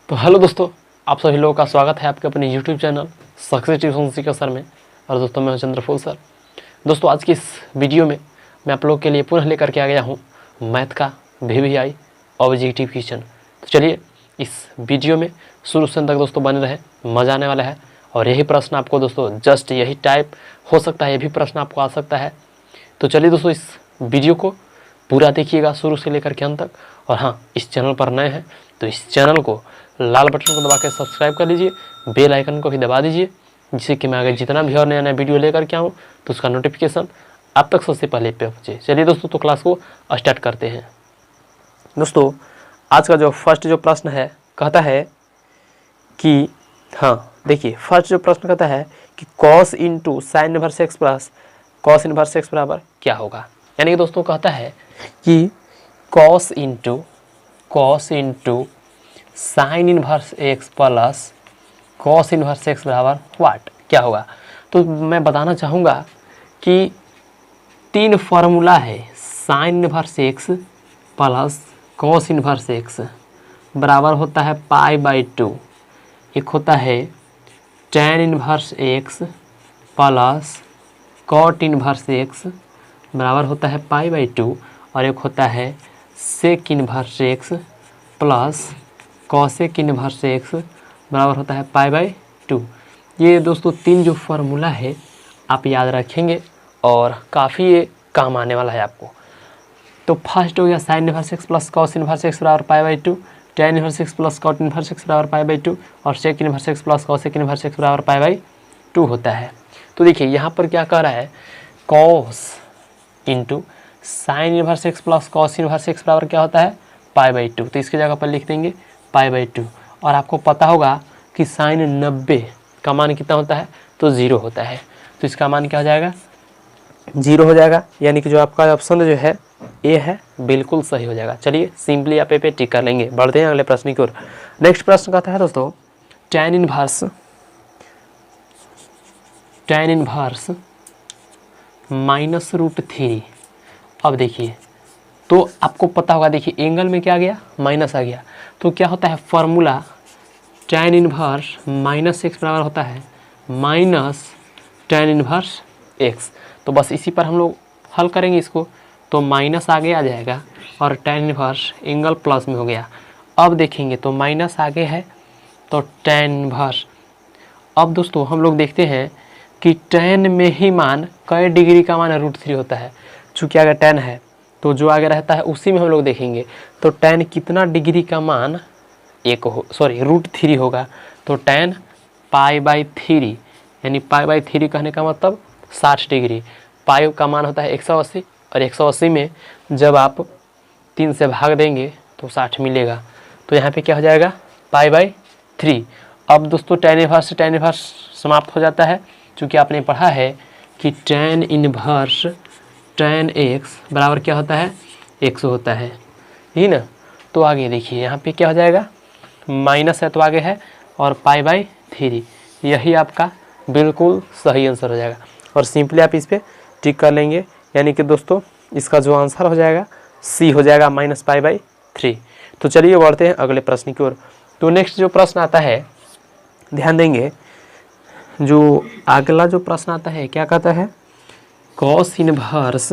तो हेलो दोस्तों, आप सभी लोगों का स्वागत है आपके अपने YouTube channel success tuition Shikhar sir में। और दोस्तों मैं हूं चंद्रफूल सर। दोस्तों आज की इस वीडियो में मैं आप लोगों के लिए पुनः लेकर के आ गया हूं मैथ का VVI ऑब्जेक्टिव क्वेश्चन। तो चलिए इस वीडियो में शुरू से अंत तक दोस्तों बने रहे, मज़ा आने वाला है। और यही प्रश्न आपको दोस्तों जस्ट यही टाइप हो सकता है, ये भी प्रश्न आपको आ सकता है। तो चलिए दोस्तों इस वीडियो को पूरा देखिएगा शुरू से लेकर के अंत तक। और हाँ, इस चैनल पर नए हैं तो इस चैनल को लाल बटन को दबा के सब्सक्राइब कर लीजिए, बेल आइकन को भी दबा दीजिए, जिससे कि मैं आगे जितना भी और नया नया वीडियो लेकर के आऊँ तो उसका नोटिफिकेशन आप तक सबसे पहले पे पहुँचे। चलिए दोस्तों तो क्लास को स्टार्ट करते हैं। दोस्तों आज का जो फर्स्ट जो प्रश्न है कहता है कि देखिए फर्स्ट जो प्रश्न कहता है कि cos into sine inverse X plus cos inverse X बराबर क्या होगा। यानी कि दोस्तों कहता है कि cos into sine inverse X plus cos inverse X बराबर व्हाट क्या होगा। तो मैं बताना चाहूँगा कि तीन फार्मूला है, sine inverse X plus cos inverse X बराबर होता है π/2, एक होता है tan inverse X plus cot inverse X बराबर होता है π/2, और एक होता है sec inverse X plus cosec inverse X बराबर होता है π/2। ये दोस्तों तीन जो फार्मूला है आप याद रखेंगे और काफ़ी ये काम आने वाला है आपको। तो फर्स्ट हो गया sine inverse X plus cos inverse X बराबर π/2, tan inverse X plus cot inverse X बराबर π/2 और sec inverse X plus cosec inverse X बराबर π/2 होता है। तो देखिए यहाँ पर क्या कह रहा है, cos into sine inverse X plus cos inverse X बराबर क्या होता है π/2। तो इसकी जगह पर लिख देंगे π/2। और आपको पता होगा कि साइन 90 का मान कितना होता है, तो 0 होता है। तो इसका मान क्या हो जाएगा, 0 हो जाएगा। यानी कि जो आपका ऑप्शन जो है ए है बिल्कुल सही हो जाएगा। चलिए सिंपली आप पे टिक कर लेंगे। बढ़ते हैं अगले प्रश्न की ओर। नेक्स्ट प्रश्न कहता है दोस्तों tan इनवर्स -√3। अब देखिए तो आपको पता होगा, देखिए एंगल में क्या आ गया, माइनस आ गया। तो क्या होता है फॉर्मूला, tan इनवर्स -x बराबर होता है माइनस tan इनवर्स x। तो बस इसी पर हम लोग हल करेंगे इसको। तो माइनस आगे आ जाएगा और tan इनवर्स एंगल प्लस में हो गया। अब देखेंगे तो माइनस आगे है तो tan इनवर्स। अब दोस्तों हम लोग देखते हैं कि tan में ही मान कई डिग्री का मान √3 होता है। चूँकि अगर tan है तो जो आगे रहता है उसी में हम लोग देखेंगे। तो tan कितना डिग्री का मान √3 होगा। तो tan π/3, यानी π/3 कहने का मतलब 60 डिग्री। पाई का मान होता है 180 और 180 में जब आप 3 से भाग देंगे तो 60 मिलेगा। तो यहाँ पे क्या हो जाएगा π/3। अब दोस्तों tan इनवर्स समाप्त हो जाता है, क्योंकि आपने पढ़ा है कि tan इनवर्स tan x बराबर क्या होता है, 100 होता है, यही ना। तो आगे देखिए यहाँ पे क्या हो जाएगा, माइनस है तो आगे है और π/3, यही आपका बिल्कुल सही आंसर हो जाएगा। और सिंपली आप इस पर टिक कर लेंगे। यानी कि दोस्तों इसका जो आंसर हो जाएगा सी हो जाएगा -π/3। तो चलिए बढ़ते हैं अगले प्रश्न की ओर। तो नेक्स्ट जो प्रश्न आता है, ध्यान देंगे, जो अगला जो प्रश्न आता है क्या कहता है, cos इनवर्स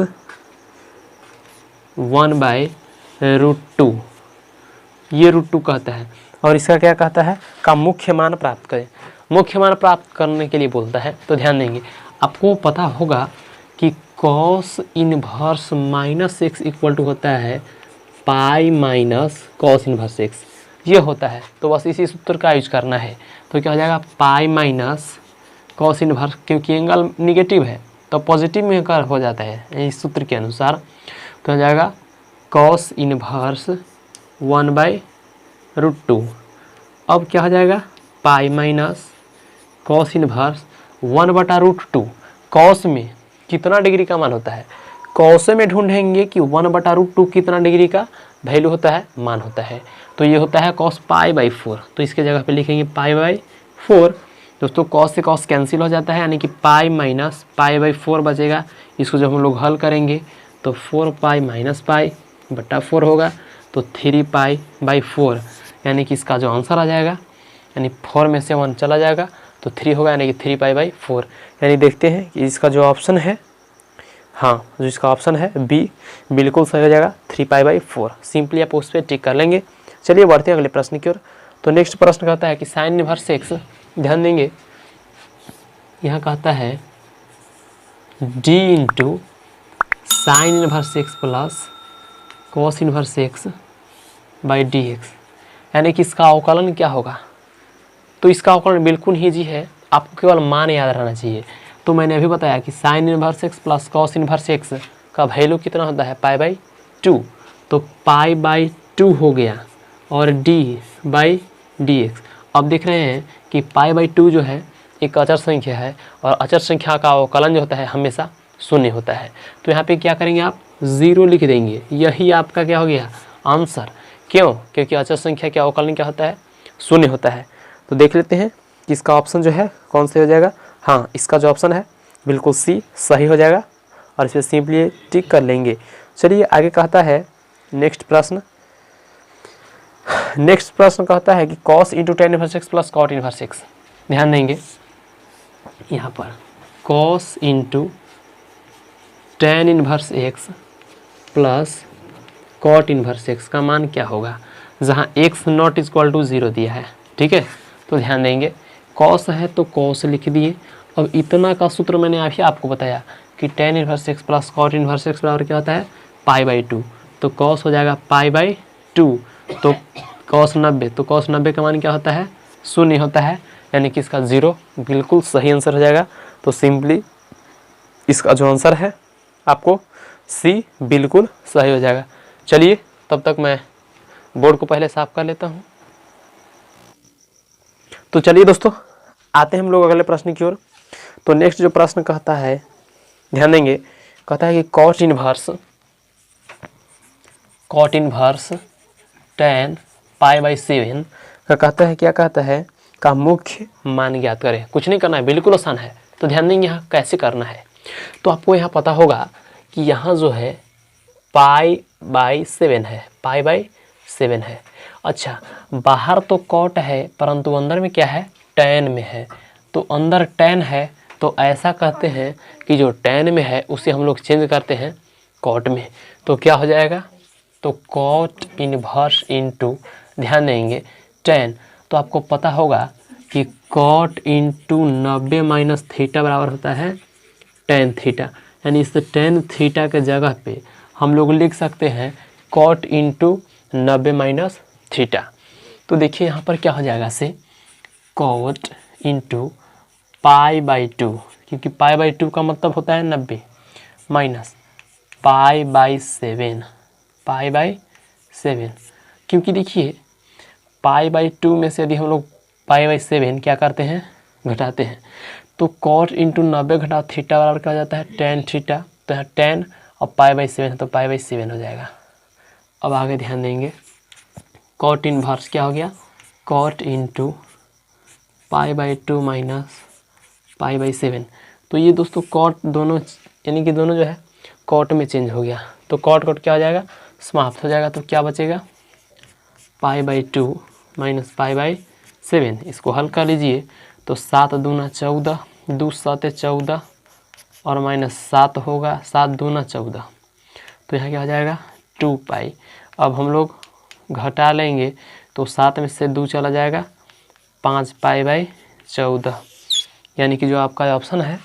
1/√2, ये √2 कहता है। और इसका क्या कहता है, का मुख्य मान प्राप्त करें। मुख्य मान प्राप्त करने के लिए बोलता है। तो ध्यान देंगे, आपको पता होगा कि cos inverse -x equal to होता है pi minus cos inverse x, ये होता है। तो बस इसी सूत्र का यूज करना है। तो क्या हो जाएगा पाई माइनस cos इनवर्स, क्योंकि एंगल निगेटिव है तो पॉजिटिव में कर हो जाता है इस सूत्र के अनुसार। तो हो जाएगा cos इनवर्स 1/√2। अब क्या हो जाएगा पाई माइनस cos इनवर्स 1/√2। cos में कितना डिग्री का मान होता है, cos में ढूंढेंगे कि 1/√2 कितना डिग्री का वैल्यू होता है, मान होता है। तो ये होता है cos π/4। तो इसके जगह पे लिखेंगे π/4। दोस्तों cos से cos कैंसिल हो जाता है, यानी कि पाई माइनस π/4 बचेगा। इसको जब हम लोग हल करेंगे तो 4π - π/4 होगा। तो 3π/4 यानी कि इसका जो आंसर आ जाएगा, यानी 4 में से 1 चला जाएगा तो 3 होगा, यानी कि 3π/4। यानी देखते हैं कि इसका जो ऑप्शन है, हाँ जो इसका ऑप्शन है बी बिल्कुल सही हो जाएगा, 3π/4। सिंपली आप उस पर टिक कर लेंगे। चलिए बढ़ते हैं अगले प्रश्न की ओर। तो नेक्स्ट प्रश्न कहता है कि साइन इनवर्स एक्स, ध्यान देंगे यहाँ कहता है D into sine inverse X plus cos inverse x by D x, यानी कि इसका अवकलन क्या होगा। तो इसका अवकलन बिल्कुल ईजी है, आपको केवल मान याद रहना चाहिए। तो मैंने अभी बताया कि sine inverse X plus cos inverse X का वैल्यू कितना होता है, π/2। तो π/2 हो गया और d/dx। अब देख रहे हैं कि π/2 जो है एक अचर संख्या है और अचर संख्या का अवकलन जो होता है हमेशा शून्य होता है। तो यहाँ पे क्या करेंगे आप, 0 लिख देंगे, यही आपका क्या हो गया आंसर। क्यों, क्योंकि अचर संख्या का अवकलन क्या होता है, शून्य होता है। तो देख लेते हैं कि इसका ऑप्शन जो है कौन से हो जाएगा। हाँ, इसका जो ऑप्शन है बिल्कुल सी सही हो जाएगा और इस पर सिंपली टिक कर लेंगे। चलिए आगे कहता है नेक्स्ट प्रश्न कहता है कि cos into tan inverse X plus cot inverse X. ध्यान देंगे यहाँ पर cos into tan inverse X plus cot inverse X का मान क्या होगा, जहाँ x नॉट इक्वल टू 0 दिया है। ठीक है, तो ध्यान देंगे cos है तो cos लिख दिए। अब इतना का सूत्र मैंने अभी आपको बताया कि tan inverse X plus cot inverse X बराबर क्या होता है, π/2। तो cos हो जाएगा π/2। तो cos 90, तो cos 90 का मान क्या होता है, शून्य होता है, यानी कि इसका 0 बिल्कुल सही आंसर हो जाएगा। तो सिंपली इसका जो आंसर है आपको सी बिल्कुल सही हो जाएगा। चलिए तब तक मैं बोर्ड को पहले साफ कर लेता हूँ। तो चलिए दोस्तों आते हैं हम लोग अगले प्रश्न की ओर। तो नेक्स्ट जो प्रश्न कहता है, ध्यान देंगे, कहता है कि कॉट इनवर्स tan π/7 का कहता है, क्या कहता है, का मुख्य मान ज्ञात करें। कुछ नहीं करना है, बिल्कुल आसान है। तो ध्यान देंगे यहाँ कैसे करना है। तो आपको यहाँ पता होगा कि यहाँ जो है π/7 है, π/7 है। अच्छा, बाहर तो कॉट है परंतु अंदर में क्या है, tan में है। तो अंदर tan है तो ऐसा कहते हैं कि जो tan में है उसे हम लोग चेंज करते हैं कॉट में। तो क्या हो जाएगा, तो कॉट इनवर्स इंटू, ध्यान देंगे tan। तो आपको पता होगा कि कॉट इंटू 90 माइनस थीटा बराबर होता है tan थीटा। यानी इस tan थीटा के जगह पे हम लोग लिख सकते हैं कॉट इंटू 90 माइनस थीटा। तो देखिए यहाँ पर क्या हो जाएगा, से कॉट इंटू π/2, क्योंकि π/2 का मतलब होता है 90 माइनस π/7, क्योंकि देखिए π/2 में से यदि हम लोग π/7 क्या करते हैं, घटाते हैं, तो कॉट इंटू 90 घटा थीटा बराबर क्या हो जाता है, tan थीटा। तो यहाँ tan और π/7 है तो π/7 हो जाएगा। अब आगे ध्यान देंगे, कॉट इनवर्स क्या हो गया, कॉट इंटू π/2 माइनस π/7। तो ये दोस्तों कॉट दोनों, यानी कि दोनों जो है कॉट में चेंज हो गया। तो कॉट क्या हो जाएगा, समाप्त हो जाएगा। तो क्या बचेगा, π/2 माइनस π/7। इसको हल कर लीजिए तो 7 दूना 14, 2 7 14 और माइनस 7 होगा, 7 दूना 14। तो यहाँ क्या हो जाएगा, 2π। अब हम लोग घटा लेंगे तो 7 में से 2 चला जाएगा, 5π/14। यानी कि जो आपका ऑप्शन है,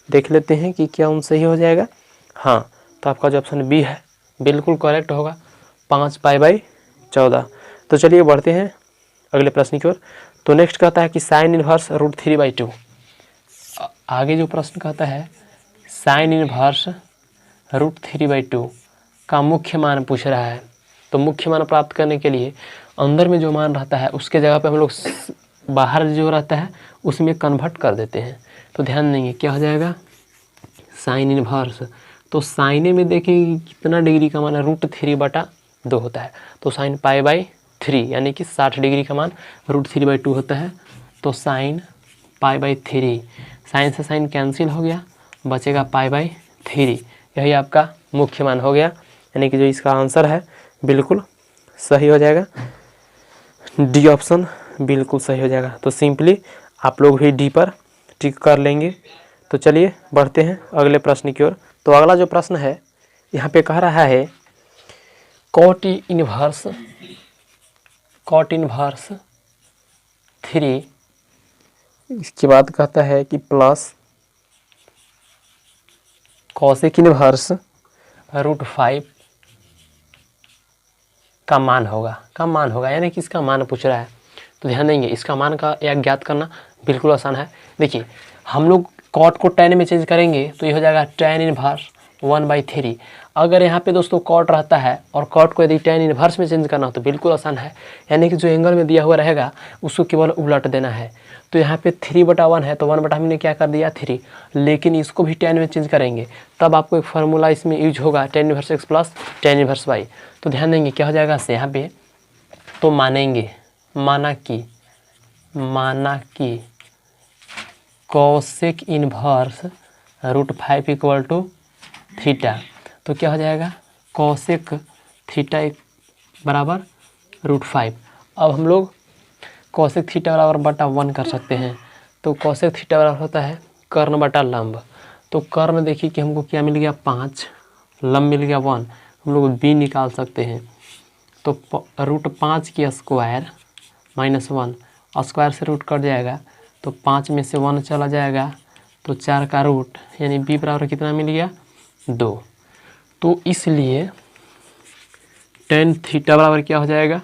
देख लेते हैं कि क्या उनसे ही हो जाएगा। हाँ, तो आपका जो ऑप्शन बी है बिल्कुल करेक्ट होगा, 5π/14। तो चलिए बढ़ते हैं अगले प्रश्न की ओर। तो नेक्स्ट कहता है कि साइन इनवर्स √3/2। आगे जो प्रश्न कहता है साइन इनवर्स √3/2 का मुख्य मान पूछ रहा है। तो मुख्य मान प्राप्त करने के लिए अंदर में जो मान रहता है उसके जगह पे हम लोग बाहर जो रहता है उसमें कन्वर्ट कर देते हैं। तो ध्यान देंगे क्या हो जाएगा, साइन इनवर्स। तो साइने में देखेंगे कितना डिग्री का मान है, √3/2 होता है। तो साइन π/3 यानी कि 60 डिग्री का मान √3/2 होता है। तो साइन π/3, साइन से साइन कैंसिल हो गया, बचेगा π/3। यही आपका मुख्य मान हो गया, यानी कि जो इसका आंसर है बिल्कुल सही हो जाएगा। डी ऑप्शन बिल्कुल सही हो जाएगा। तो सिंपली आप लोग भी डी पर टिक कर लेंगे। तो चलिए बढ़ते हैं अगले प्रश्न की ओर। तो अगला जो प्रश्न है यहाँ पे कह रहा है कॉट इनवर्स 3, इसके बाद कहता है कि प्लस कॉसेक इनवर्स √5 का मान होगा यानी कि इसका मान पूछ रहा है। तो ध्यान देंगे इसका मान का या ज्ञात करना बिल्कुल आसान है। देखिए हम लोग कॉट को tan में चेंज करेंगे तो ये हो जाएगा tan इनवर्स 1/3। अगर यहाँ पे दोस्तों कॉट रहता है और कॉट को यदि tan इनवर्स में चेंज करना हो तो बिल्कुल आसान है, यानी कि जो एंगल में दिया हुआ रहेगा उसको केवल उलट देना है। तो यहाँ पे 3/1 है तो 1/, हमने क्या कर दिया 3, लेकिन इसको भी tan में चेंज करेंगे तब आपको एक फार्मूला इसमें यूज होगा tan inverse x plus tan inverse y। तो ध्यान देंगे क्या हो जाएगा यहाँ पे, तो माना कि cosec inverse √5 equal to theta. तो क्या हो जाएगा कॉसेक थीटा बराबर √5। अब हम लोग कॉसेक थीटा बराबर बटा 1 कर सकते हैं। तो कॉसेक थीटा बराबर होता है कर्ण बटा लंब। तो कर्ण देखिए कि हमको क्या मिल गया 5, लंब मिल गया 1, हम लोग b निकाल सकते हैं। तो √5 की स्क्वायर -1, स्क्वायर से रूट कट जाएगा तो 5 में से 1 चला जाएगा तो 4 का रूट, यानी b बराबर कितना मिल गया 2। तो इसलिए tan थीटा बराबर क्या हो जाएगा,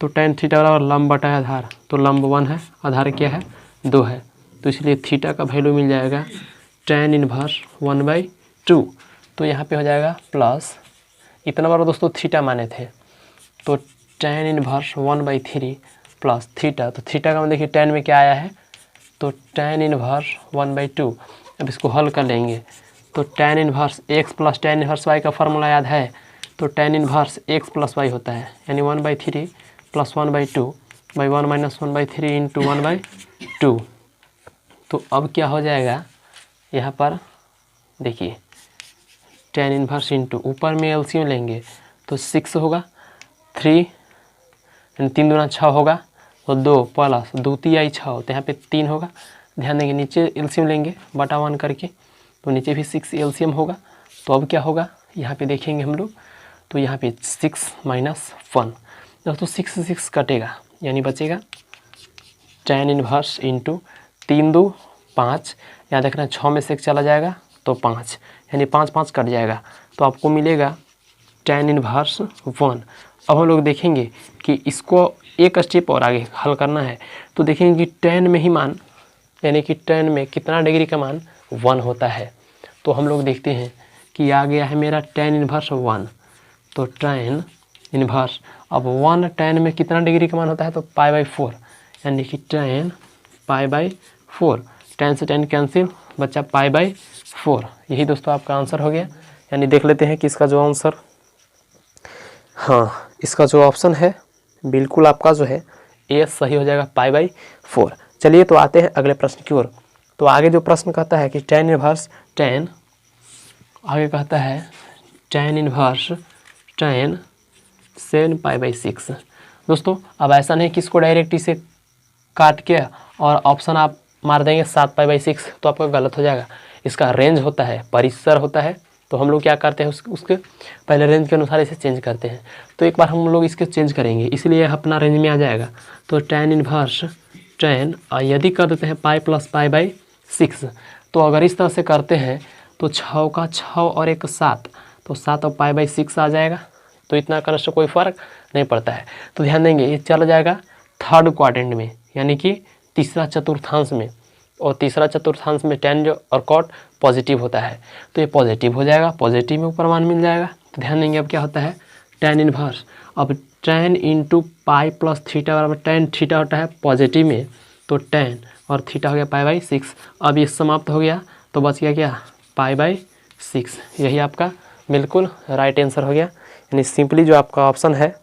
तो tan थीटा बराबर लंब बटा आधार। तो लंब 1 है, आधार क्या है 2 है, तो इसलिए थीटा का वैल्यू मिल जाएगा tan इनवर्स 1/2। तो यहाँ पे हो जाएगा प्लस, इतना बार दोस्तों थीटा माने थे तो tan इनवर्स 1/3 प्लस थीटा। तो थीटा का मतलब देखिए tan में क्या आया है, तो tan इनवर्स 1/2। अब इसको हल कर लेंगे तो tan inverse x plus tan inverse y का फार्मूला याद है, तो tan inverse x plus y होता है, यानी 1/3 प्लस 1/2/1 माइनस 1/3 इंटू 1/2। तो अब क्या हो जाएगा यहाँ पर देखिए tan इनवर्स इंटू ऊपर में एलसीएम लेंगे तो 6 होगा, 3 3 दूना 6 होगा, तो 2 प्लस 2 तिहाई 6, तो यहाँ पे 3 होगा। ध्यान देंगे नीचे एलसीएम लेंगे बटा 1 करके तो नीचे भी 6 एलसीएम होगा। तो अब क्या होगा यहाँ पे देखेंगे हम लोग, तो यहाँ पे 6 माइनस 1, दोस्तों 6 कटेगा यानी बचेगा tan इनवर्स इंटू 3 2 5, याद रखना 6 में से 1 चला जाएगा तो 5, यानी 5 5 कट जाएगा तो आपको मिलेगा tan इनवर्स 1। अब हम लोग देखेंगे कि इसको एक स्टेप और आगे हल करना है। तो देखेंगे कि tan में ही मान, यानी कि tan में कितना डिग्री का मान 1 होता है। तो हम लोग देखते हैं कि आ गया है मेरा tan इनवर्स 1। तो tan इनवर्स अब 1 tan में कितना डिग्री का मान होता है, तो π/4, यानी कि tan π/4, tan से tan कैंसिल, बच्चा π/4। यही दोस्तों आपका आंसर हो गया। यानी देख लेते हैं कि इसका जो आंसर, हाँ इसका जो ऑप्शन है बिल्कुल आपका जो है ए सही हो जाएगा π/4। चलिए तो आते हैं अगले प्रश्न की ओर। तो आगे जो प्रश्न कहता है कि tan इनवर्स tan, आगे कहता है tan इनवर्स tan 7π/6। दोस्तों अब ऐसा नहीं कि इसको डायरेक्ट इसे काट के और ऑप्शन आप मार देंगे 7π/6 तो आपका गलत हो जाएगा। इसका रेंज होता है, परिसर होता है, तो हम लोग क्या करते हैं उसके पहले रेंज के अनुसार इसे चेंज करते हैं। तो एक बार हम लोग इसके चेंज करेंगे इसलिए अपना रेंज में आ जाएगा। तो tan इनवर्स tan, यदि कर देते हैं पाई प्लस π/6, तो अगर इस तरह से करते हैं तो 6 का 6 और 1 7, तो 7 और π/6 आ जाएगा। तो इतना करने से कोई फ़र्क नहीं पड़ता है। तो ध्यान देंगे ये चला जाएगा थर्ड क्वाड्रेंट में, यानी कि तीसरा चतुर्थांश में, और तीसरा चतुर्थांश में tan जो और cot पॉजिटिव होता है तो ये पॉजिटिव हो जाएगा, पॉजिटिव में ऊपर मान मिल जाएगा। तो ध्यान देंगे अब क्या होता है tan इनवर्स, अब tan into pi plus theta बराबर tan थीटा होता है पॉजिटिव में, तो tan और थीटा हो गया π/6। अब ये समाप्त हो गया तो बच गया क्या π/6। यही आपका बिल्कुल राइट आंसर हो गया, यानी सिंपली जो आपका ऑप्शन है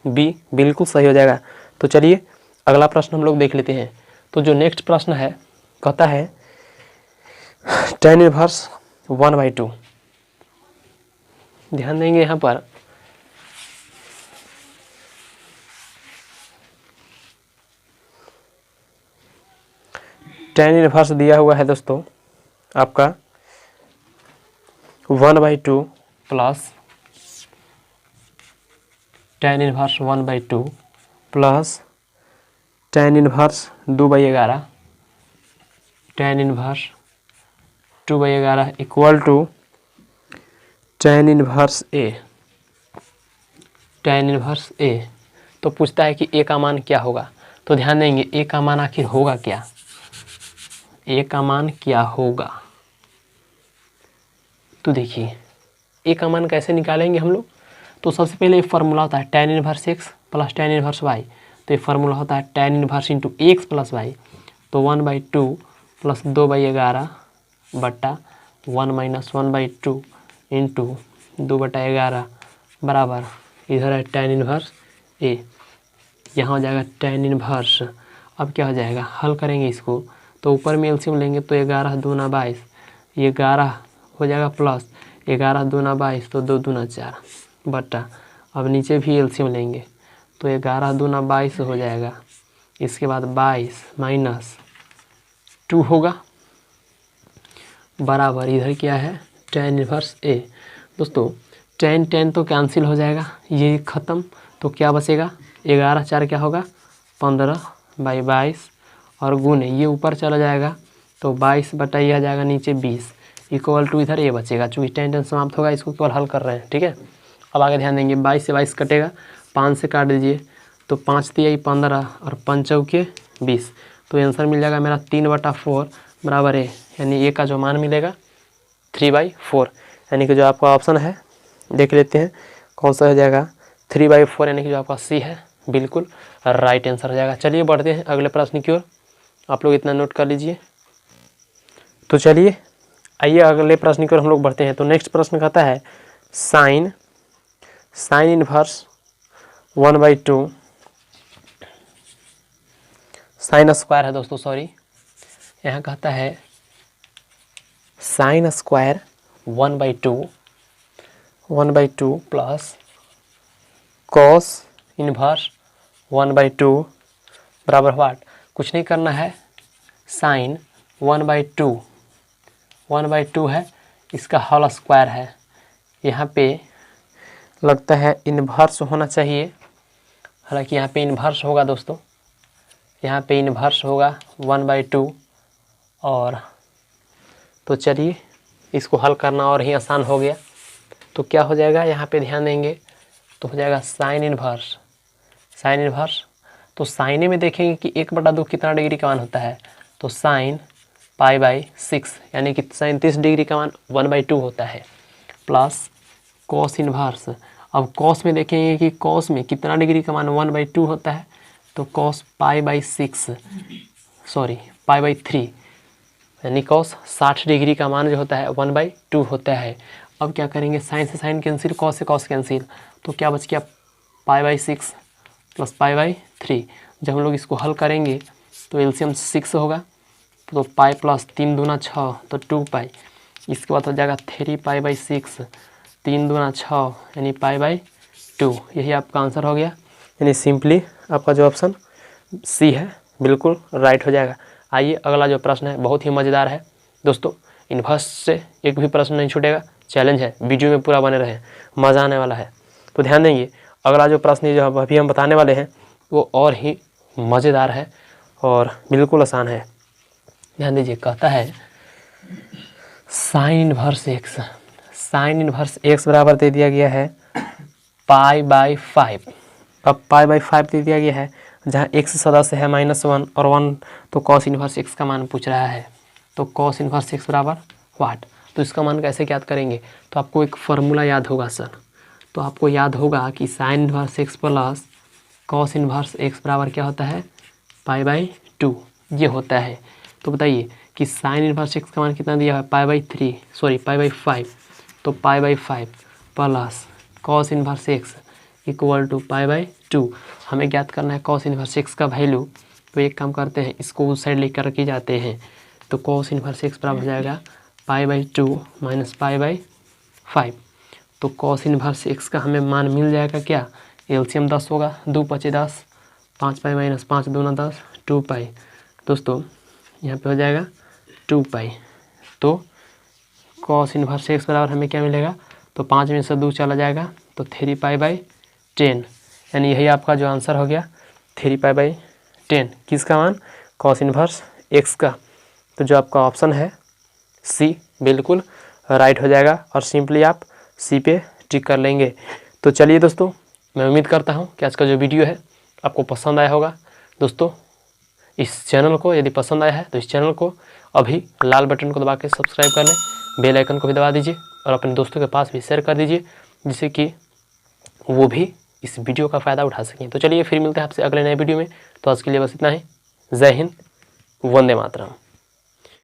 बी बिल्कुल सही हो जाएगा। तो चलिए अगला प्रश्न हम लोग देख लेते हैं। तो जो नेक्स्ट प्रश्न है कहता है tan इनवर्स 1/2। ध्यान देंगे यहाँ पर tan इनवर्स दिया हुआ है दोस्तों आपका 1/2 plus tan inverse 1/2 plus tan inverse 2/11 tan inverse 2/11 equal to tan inverse A। tan inverse A तो पूछता है कि A का मान क्या होगा, तो ध्यान देंगे A का मान आखिर होगा क्या, A का मान क्या होगा। तो देखिए A का मान कैसे निकालेंगे हम लोग, तो सबसे पहले ये फार्मूला होता है tan inverse x plus tan inverse y। तो ये फार्मूला होता है tan inverse into X plus Y, तो 1/2 प्लस 2/11 बट्टा 1 माइनस 1/2 इंटू 2/11 बराबर इधर है tan इनवर्स A, यहाँ हो जाएगा tan इनवर्स। अब क्या हो जाएगा, हल करेंगे इसको तो ऊपर में एलसीएम लेंगे तो 11 दूना 22, 11 हो जाएगा प्लस 11 दूना 22 तो 2 दूना 4 बट्टा, अब नीचे भी एलसीएम लेंगे तो 11 दूना 22 हो जाएगा, इसके बाद 22 माइनस 2 होगा बराबर इधर क्या है tan इनवर्स A। दोस्तों tan तो कैंसिल हो जाएगा, ये ख़त्म, तो क्या बचेगा 11 4 क्या होगा 15/22 और गुण ये ऊपर चला जाएगा तो 22 बटा ये आ जाएगा नीचे 20 इक्वल टू इधर ये बचेगा, चूँकि tan समाप्त होगा, इसको केवल हल कर रहे हैं। ठीक है, अब आगे ध्यान देंगे 22 से 22 कटेगा, 5 से काट दीजिए तो 5 तिया 15 और 5 चौके 20, तो आंसर मिल जाएगा मेरा 3/4 बराबर है, यानी A का जो मान मिलेगा 3/4, यानी कि जो आपका ऑप्शन है देख लेते हैं कौन सा हो जाएगा 3/4, यानी कि जो आपका C है बिल्कुल राइट आंसर हो जाएगा। चलिए बढ़ते हैं अगले प्रश्न की ओर, आप लोग इतना नोट कर लीजिए। तो चलिए आइए अगले प्रश्न की ओर हम लोग बढ़ते हैं। तो नेक्स्ट प्रश्न कहता है साइन इनवर्स 1/2 साइन स्क्वायर है दोस्तों, सॉरी यहाँ कहता है sine square 1/2 plus cos inverse 1/2 बराबर व्हाट, कुछ नहीं करना है, साइन 1/2 है, इसका होल स्क्वायर है, यहाँ पे लगता है इन्वर्स होना चाहिए, हालांकि यहाँ पे इन्वर्स होगा दोस्तों, यहाँ पे इन्वर्स होगा 1/2 और तो चलिए इसको हल करना और ही आसान हो गया। तो क्या हो जाएगा, यहाँ पे ध्यान देंगे तो हो जाएगा साइन इनवर्स तो साइने में देखेंगे कि 1/2 कितना डिग्री का मान होता है, तो साइन π/6 यानी कि 37 डिग्री का मान 1/2 होता है, प्लस कॉस इनवर्स। अब कॉस में देखेंगे कि कॉस में कितना डिग्री का मान 1/2 होता है, तो कॉस π/3 यानी कॉस 60 डिग्री का मान जो होता है 1/2 होता है। अब क्या करेंगे, साइन से साइन कैंसिल, कॉस से कॉस कैंसिल, तो क्या बच गया π/6 प्लस π/3। जब हम लोग इसको हल करेंगे तो एलसीएम 6 होगा, तो पाई प्लस 3 दूना 6 तो 2π, इसके बाद हो जाएगा 3π/6, 3 दूना 6 यानी π/2, यही आपका आंसर हो गया, यानी सिंपली आपका जो ऑप्शन सी है बिल्कुल राइट हो जाएगा। आइए अगला जो प्रश्न है बहुत ही मज़ेदार है दोस्तों, इन्वर्स से एक भी प्रश्न नहीं छूटेगा, चैलेंज है, वीडियो में पूरा बने रहे, मज़ा आने वाला है। तो ध्यान देंगे अगला जो प्रश्न जो अभी हम बताने वाले हैं वो और ही मज़ेदार है और बिल्कुल आसान है। ध्यान दीजिए, कहता है साइन इनवर्स एक्स बराबर दे दिया गया है π/5। अब π/5 दे दिया गया है, जहाँ x सदस्य है -1 और 1, तो कॉस इनवर्स x का मान पूछ रहा है, तो कॉस इनवर्स x बराबर व्हाट, तो इसका मान कैसे ज्ञात करेंगे, तो आपको एक फार्मूला याद होगा सर, तो आपको याद होगा कि sine inverse x plus cos inverse x बराबर क्या होता है π/2 ये होता है। तो बताइए कि साइन इनवर्स x का मान कितना दिया है π/5, तो π/5 plus cos inverse x equal to π/2। हमें ज्ञात करना है कॉस इनवर्स x का वैल्यू, तो एक काम करते हैं इसको उस साइड लेकर रखे जाते हैं, तो कॉस इनवर्स x बराबर हो जाएगा π/2 माइनस π/5, तो कॉस इनवर्स x का हमें मान मिल जाएगा क्या, एलसीएम 10 होगा, 2 × 5 = 10, 5π - 5 × 2 = 10, 2π। दोस्तों यहाँ पे हो जाएगा 2 पाई। तो कॉस इन्वर्स एक्स बराबर हमें क्या मिलेगा, तो 5 में से 2 चला जाएगा तो 3 पाई बाई 10, यानी यही आपका जो आंसर हो गया 3 पाई बाई 10। किसका मान, कॉस इन्वर्स एक्स का। तो जो आपका ऑप्शन है सी बिल्कुल राइट हो जाएगा और सिंपली आप सी पे टिक कर लेंगे। तो चलिए दोस्तों, मैं उम्मीद करता हूँ कि आज का जो वीडियो है आपको पसंद आया होगा। दोस्तों इस चैनल को यदि पसंद आया है तो इस चैनल को अभी लाल बटन को दबा के सब्सक्राइब कर लें, बेल आइकन को भी दबा दीजिए और अपने दोस्तों के पास भी शेयर कर दीजिए, जिससे कि वो भी इस वीडियो का फ़ायदा उठा सकें। तो चलिए फिर मिलते हैं आपसे अगले नए वीडियो में। तो आज के लिए बस इतना ही। जय हिंद, वंदे मातरम।